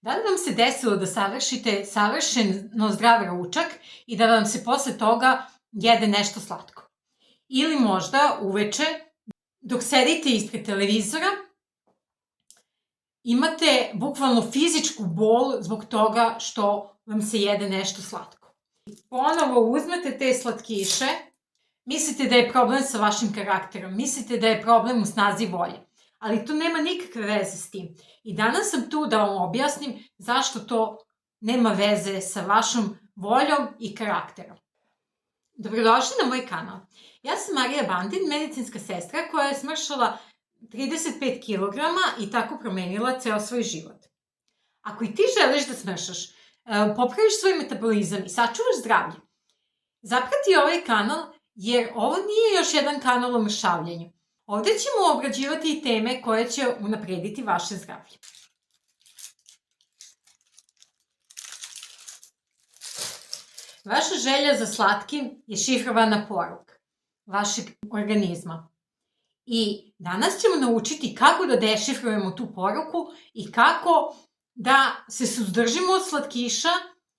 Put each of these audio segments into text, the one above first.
Da li vam se desilo da savršite savršeno zdrav ručak i da vam se posle toga jede nešto slatko? Ili možda uveče, dok sedite ispred televizora, imate bukvalno fizičku bol zbog toga što vam se jede nešto slatko. Ponovo uzmete te slatkiše, mislite da je problem sa vašim karakterom, mislite da je problem u snazi volje, ali to nema nikakve veze s tim. I danas sam tu da vam objasnim zašto to nema veze sa vašom voljom i karakterom. Dobrodošli na moj kanal. Ja sam Marija Bandin, medicinska sestra koja je smršala 35 kg i tako promenila ceo svoj život. Ako i ti želiš da smršaš, popraviš svoj metabolizam i sačuvaš zdravlje, zaprati ovaj kanal jer ovo nije još jedan kanal o mršavljenju. Ovde ćemo obrađivati i teme koje će unaprediti vaše zdravlje. Vaša želja za slatkim je šifrovana poruka vašeg organizma. I danas ćemo naučiti kako da dešifrujemo tu poruku i kako da se suzdržimo od slatkiša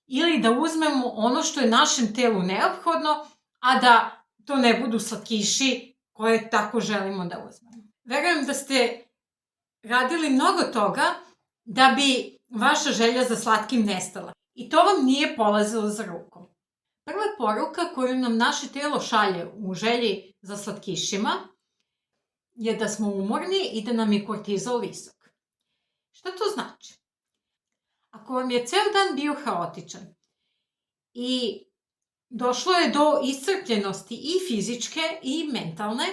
ili da uzmemo ono što je našem telu neophodno, a da to ne budu slatkiši koje tako želimo da uzmemo. Verujem da ste radili mnogo toga da bi vaša želja za slatkim nestala. I to vam nije polazilo za rukom. Prva poruka koju nam naše telo šalje u želji za slatkišima je da smo umorni i da nam je kortizol visok. Šta to znači? Ako vam je ceo dan bio haotičan i došlo je do iscrpljenosti i fizičke i mentalne,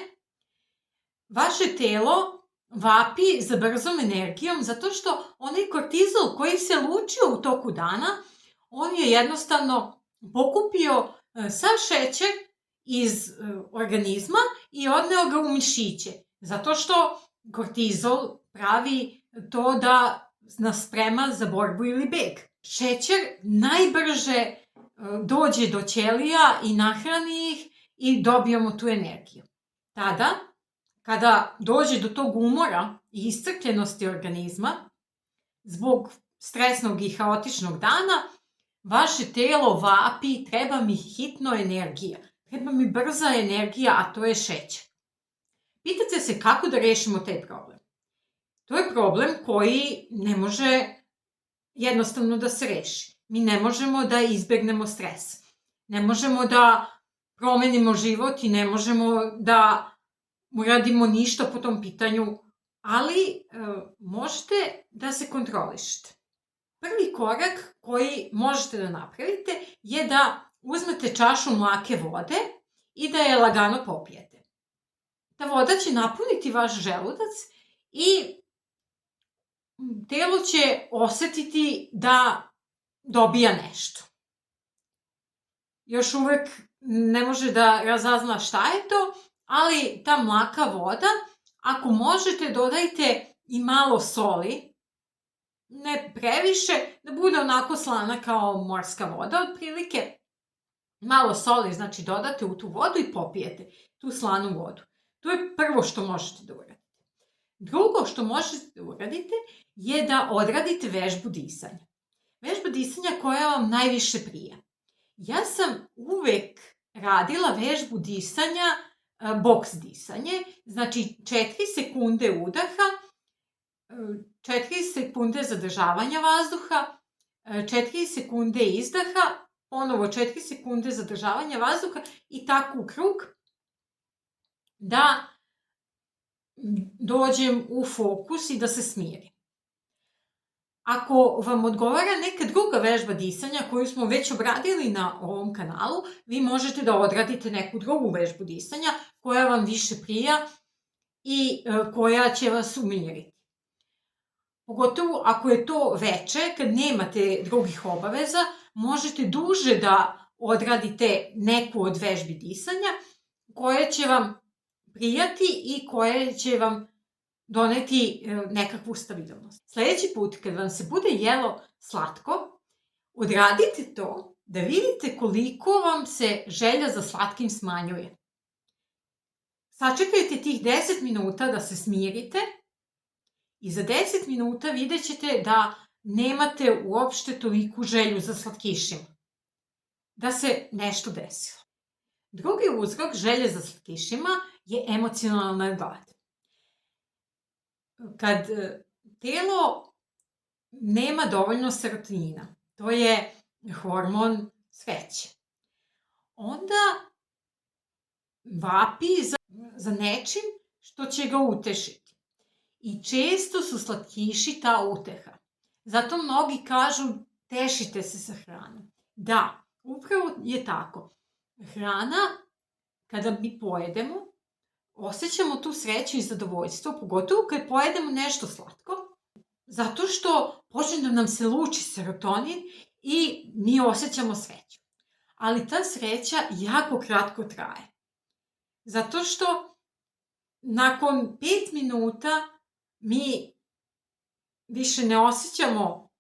vaše telo vapi za brzom energijom zato što onaj kortizol koji se lučio u toku dana, on je jednostavno pokupio sav šećer iz organizma i odneo ga u mišiće. Zato što kortizol pravi to da nas sprema za borbu ili beg. Šećer najbrže dođe do ćelija i nahrani ih i dobijamo tu energiju. Tada, kada dođe do tog umora i iscrpljenosti organizma, zbog stresnog i haotičnog dana, vaše telo vapi, treba mi hitno energija, treba mi brza energija, a to je šećer. Pitate se kako da rešimo taj problem. To je problem koji ne može jednostavno da se reši. Mi ne možemo da izbegnemo stres. Ne možemo da promenimo život i ne možemo da uradimo ništa po tom pitanju, ali možete da se kontrolišete. Prvi korak koji možete da napravite je da uzmete čašu mlake vode i da je lagano popijete. Ta voda će napuniti vaš želudac i telo će osetiti da dobija nešto. Još uvek ne može da razazna šta je to, ali ta mlaka voda, ako možete, dodajte i malo soli, ne previše, da bude onako slana kao morska voda otprilike. Malo soli, znači dodate u tu vodu i popijete tu slanu vodu. To je prvo što možete da uradite. Drugo što možete da uradite je da odradite vežbu disanja. Vežba disanja koja vam najviše prija. Ja sam uvek radila vežbu disanja, boks disanje, znači 4 sekunde udaha, 4 sekunde zadržavanja vazduha, 4 sekunde izdaha, ponovo 4 sekunde zadržavanja vazduha i tako u krug da dođem u fokus i da se smirim. Ako vam odgovara neka druga vežba disanja koju smo već obradili na ovom kanalu, vi možete da odradite neku drugu vežbu disanja koja vam više prija i koja će vas umiriti. Pogotovo ako je to veče, kad nemate drugih obaveza, možete duže da odradite neku od vežbi disanja koje će vam prijati i koje će vam doneti nekakvu stabilnost. Sljedeći put kad vam se bude jelo slatko, odradite to da vidite koliko vam se želja za slatkim smanjuje. Sačekajte tih 10 minuta da se smirite i za 10 minuta vidjet ćete da nemate uopšte toliku želju za slatkišima. Da se nešto desilo. Drugi uzrok želje za slatkišima je emocionalna glad. Kad telo nema dovoljno serotonina, to je hormon sreće, onda vapi za nečim što će ga utešiti. I često su slatkiši ta uteha. Zato mnogi kažu tešite se sa hranom. Da, upravo je tako. Hrana, kada mi pojedemo, osjećamo tu sreću i zadovoljstvo, pogotovo kad pojedemo nešto slatko, zato što počne da nam se luči serotonin i mi osjećamo sreću. Ali ta sreća jako kratko traje. Zato što nakon 5 minuta mi više ne osjećamo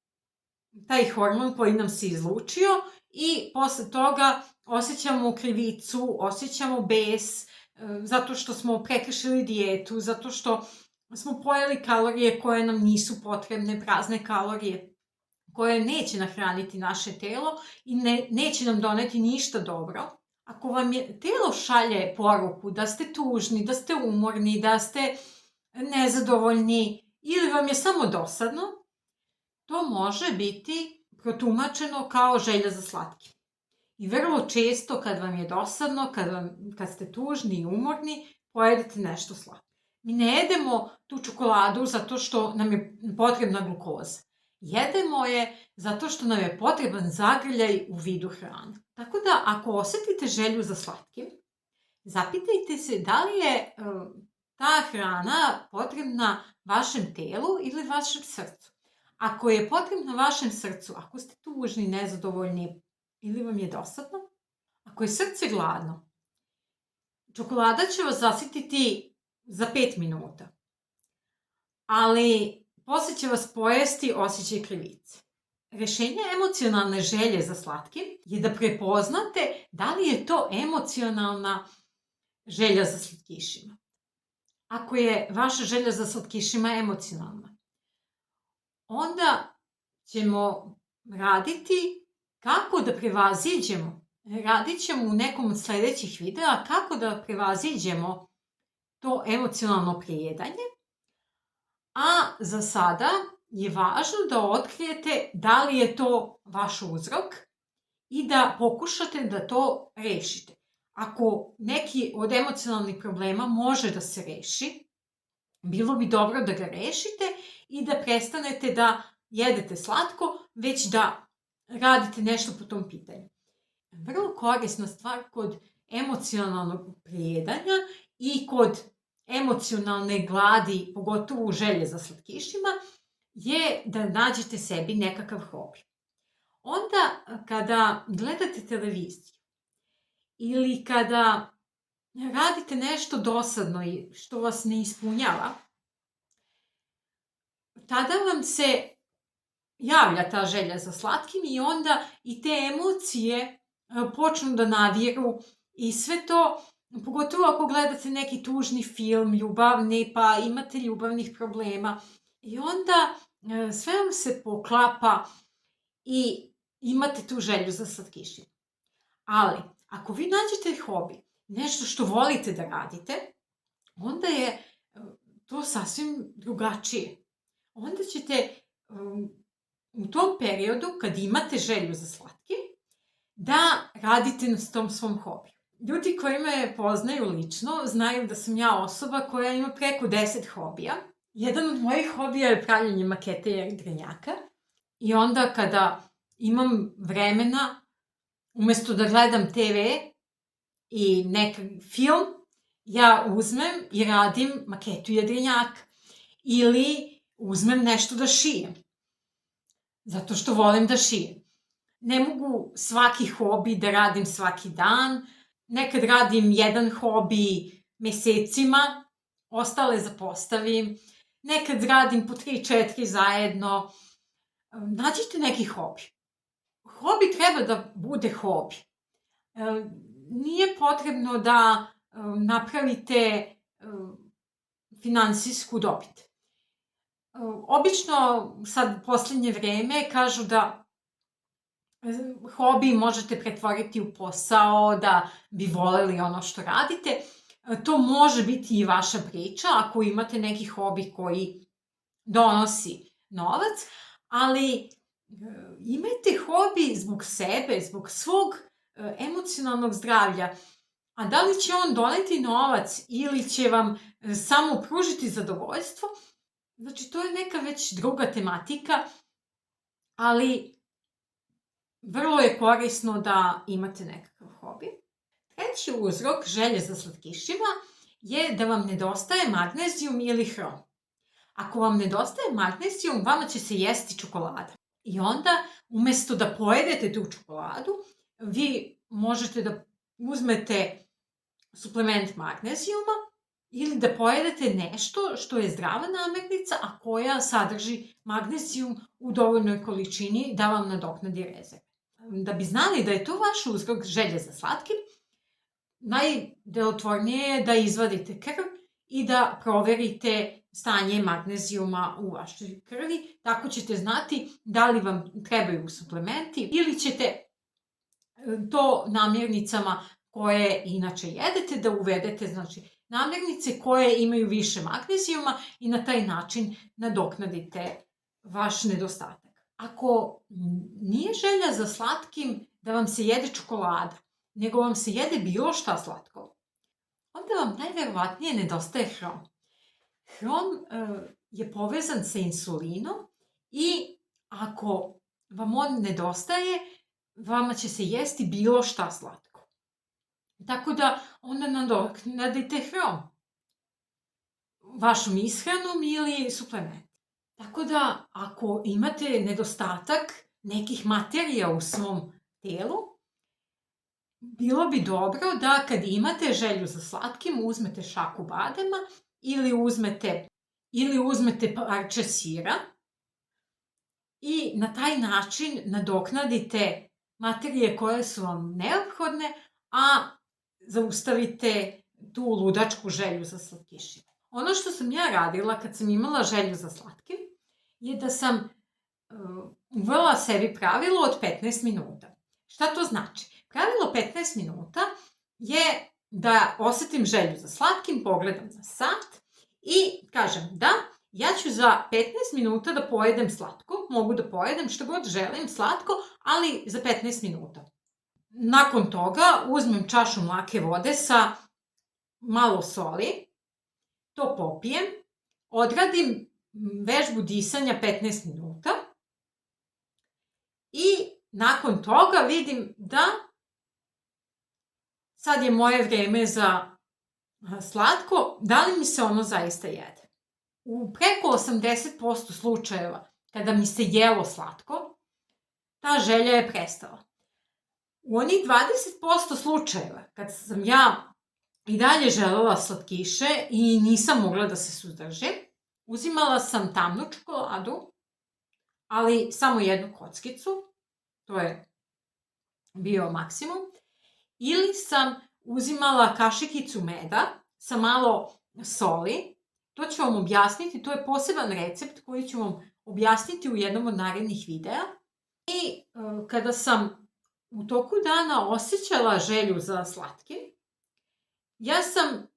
taj hormon koji nam se izlučio i posle toga osjećamo krivicu, osjećamo bes, zato što smo prekršili dijetu, zato što smo pojeli kalorije koje nam nisu potrebne, prazne kalorije, koje neće nahraniti naše telo i neće nam doneti ništa dobro. Ako vam je telo šalje poruku da ste tužni, da ste umorni, da ste nezadovoljni ili vam je samo dosadno, to može biti protumačeno kao želja za slatkim. I vrlo često kad vam je dosadno, kad ste tužni i umorni, pojedete nešto slatko. Mi ne jedemo tu čokoladu zato što nam je potrebna glukoza. Jedemo je zato što nam je potreban zagrljaj u vidu hrane. Tako da ako osjetite želju za slatkim, zapitajte se da li je ta hrana potrebna vašem telu ili vašem srcu. Ako je potrebna vašem srcu, ako ste tužni, nezadovoljni ili vam je dosadno, ako je srce gladno, čokolada će vas zasititi za 5 minuta. Ali posle će vas pojesti osjećaj krivice. Rešenje emocionalne želje za slatkim je da prepoznate da li je to emocionalna želja za slatkišima. Ako je vaša želja za slatkišima emocionalna, onda ćemo raditi kako da prevaziđemo. Radit ćemo u nekom od sledećih videa kako da prevaziđemo to emocionalno prijedanje, a za sada je važno da otkrijete da li je to vaš uzrok i da pokušate da to rešite. Ako neki od emocionalnih problema može da se reši, bilo bi dobro da ga rešite i da prestanete da jedete slatko, već da radite nešto po tom pitanju. Vrlo korisna stvar kod emocionalnog prijedanja i kod emocionalne gladi, pogotovo želje za slatkišima, je da nađete sebi nekakav hobi. Onda kada gledate televiziju ili kada radite nešto dosadno i što vas ne ispunjava, tada vam se javlja ta želja za slatkim i onda i te emocije počnu da naviru i sve to, pogotovo ako gledate neki tužni film, ljubavni, pa imate ljubavnih problema i onda sve vam se poklapa i imate tu želju za slatkišima. Ali, ako vi nađete hobi, nešto što volite da radite, onda je to sasvim drugačije. Onda ćete u tom periodu, kad imate želju za slatkim, da radite na tom svom hobiju. Ljudi koji me poznaju lično znaju da sam ja osoba koja ima preko 10 hobija. Jedan od mojih hobija je pravljenje makete jedrenjaka. I onda kada imam vremena, umesto da gledam TV i neki film, ja uzmem i radim maketu jedrenjaka. Ili uzmem nešto da šijem. Zato što volim da šijem. Ne mogu svaki hobi da radim svaki dan. Nekad radim jedan hobi mesecima, ostale zapostavim. Nekad radim po 3-4 zajedno. Nađite neki hobi. Hobi treba da bude hobi. Nije potrebno da napravite finansijsku dobit. Obično sad u posljednje vreme kažu da hobi možete pretvoriti u posao, da bi voleli ono što radite. To može biti i vaša priča ako imate neki hobi koji donosi novac, ali imajte hobi zbog sebe, zbog svog emocionalnog zdravlja. A da li će on doneti novac ili će vam samo pružiti zadovoljstvo, znači to je neka već druga tematika, ali vrlo je korisno da imate nekakav hobi. Treći uzrok želje za slatkišima je da vam nedostaje magnezijum ili hrom. Ako vam nedostaje magnezijum, vama će se jesti čokolada. I onda, umjesto da pojedete tu čokoladu, vi možete da uzmete suplement magnezijuma ili da pojedete nešto što je zdrava namirnica, a koja sadrži magnezijum u dovoljnoj količini da vam nadoknadi rezerve. Da bi znali da je to vaš uzrok želje za slatkim, najdelotvornije je da izvadite krv i da proverite stanje magnezijuma u vašoj krvi. Tako ćete znati da li vam trebaju suplementi ili ćete to namirnicama koje inače jedete da uvedete, znači namirnice koje imaju više magnezijuma i na taj način nadoknadite vaš nedostatak. Ako nije želja za slatkim da vam se jede čokolada, nego vam se jede bilo šta slatko, onda vam najverovatnije nedostaje hrom. Hrom je povezan sa insulinom i ako vam on nedostaje, vama će se jesti bilo šta slatko. Tako da onda nadoknadite hrom vašom ishranom ili suplementom. Tako da ako imate nedostatak nekih materija u svom telu, bilo bi dobro da kad imate želju za slatkim uzmete šaku badema ili uzmete parče sira i na taj način nadoknadite materije koje su vam neophodne, a zaustavite tu ludačku želju za slatkišima. Ono što sam ja radila kad sam imala želju za slatkim je da sam uvela sebi pravilo od 15 minuta. Šta to znači? Pravilo 15 minuta je da osetim želju za slatkim, pogledam na sat i kažem da, ja ću za 15 minuta da pojedem slatko, mogu da pojedem što god želim slatko, ali za 15 minuta. Nakon toga uzmem čašu mlake vode sa malo soli, to popijem, odradim vežbu disanja 15 minuta i nakon toga vidim da sad je moje vreme za slatko, da li mi se ono zaista jede. U preko 80% slučajeva kada mi se jelo slatko, ta želja je prestala. U onih 20% slučajeva kad sam ja i dalje želela slatkiše i nisam mogla da se suzdržim, uzimala sam tamnu čokoladu, ali samo jednu kockicu, to je bio maksimum, ili sam uzimala kašikicu meda sa malo soli. To ću vam objasniti, to je poseban recept koji ću vam objasniti u jednom od narednih videa. I kada sam u toku dana osjećala želju za slatkim, ja sam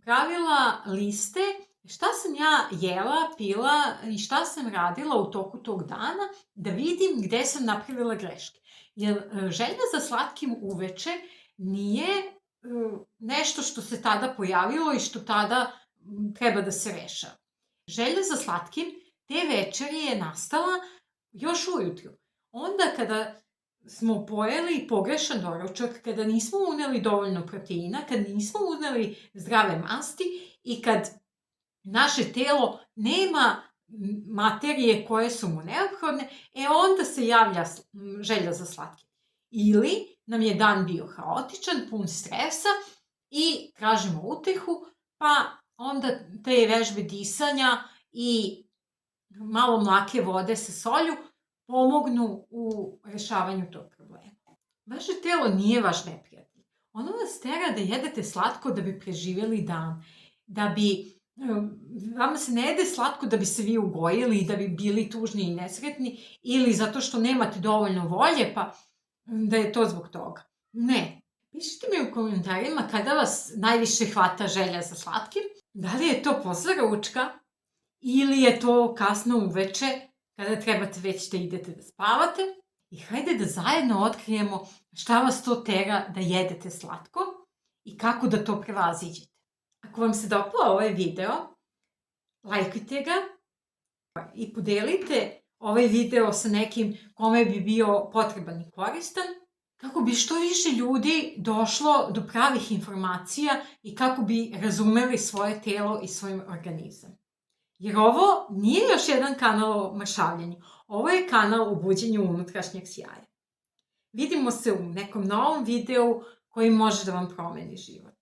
pravila liste šta sam ja jela, pila i šta sam radila u toku tog dana da vidim gde sam napravila greške. Jer želja za slatkim uveče nije nešto što se tada pojavilo i što tada treba da se rešava. Želja za slatkim te večeri je nastala još ujutru. Onda kada smo pojeli pogrešan doručak, kada nismo uneli dovoljno proteina, kad nismo uneli zdrave masti i kad naše telo nema materije koje su mu neophodne, onda se javlja želja za slatkim. Ili nam je dan bio haotičan, pun stresa i tražimo utehu, pa onda te vežbe disanja i malo mlake vode sa solju pomognu u rešavanju tog problema. Vaše telo nije vaš neprijatelj. Ono vas tera da jedete slatko da bi preživjeli dan, da bi Vama se ne jede slatko da bi se vi ugojili i da bi bili tužni i nesretni ili zato što nemate dovoljno volje pa da je to zbog toga. Ne. Pišite mi u komentarima kada vas najviše hvata želja za slatkim. Da li je to posle ručka ili je to kasno uveče kada trebate već da idete da spavate. I hajde da zajedno otkrijemo šta vas to tera da jedete slatko i kako da to prevaziđete. Ako vam se dopao ovaj video, lajkujte ga i podelite ovaj video sa nekim kome bi bio potreban i koristan, kako bi što više ljudi došlo do pravih informacija i kako bi razumeli svoje telo i svoj organizam. Jer ovo nije još jedan kanal o mršavljenju, ovo je kanal o buđenju unutrašnjeg sjaja. Vidimo se u nekom novom videu koji može da vam promeni život.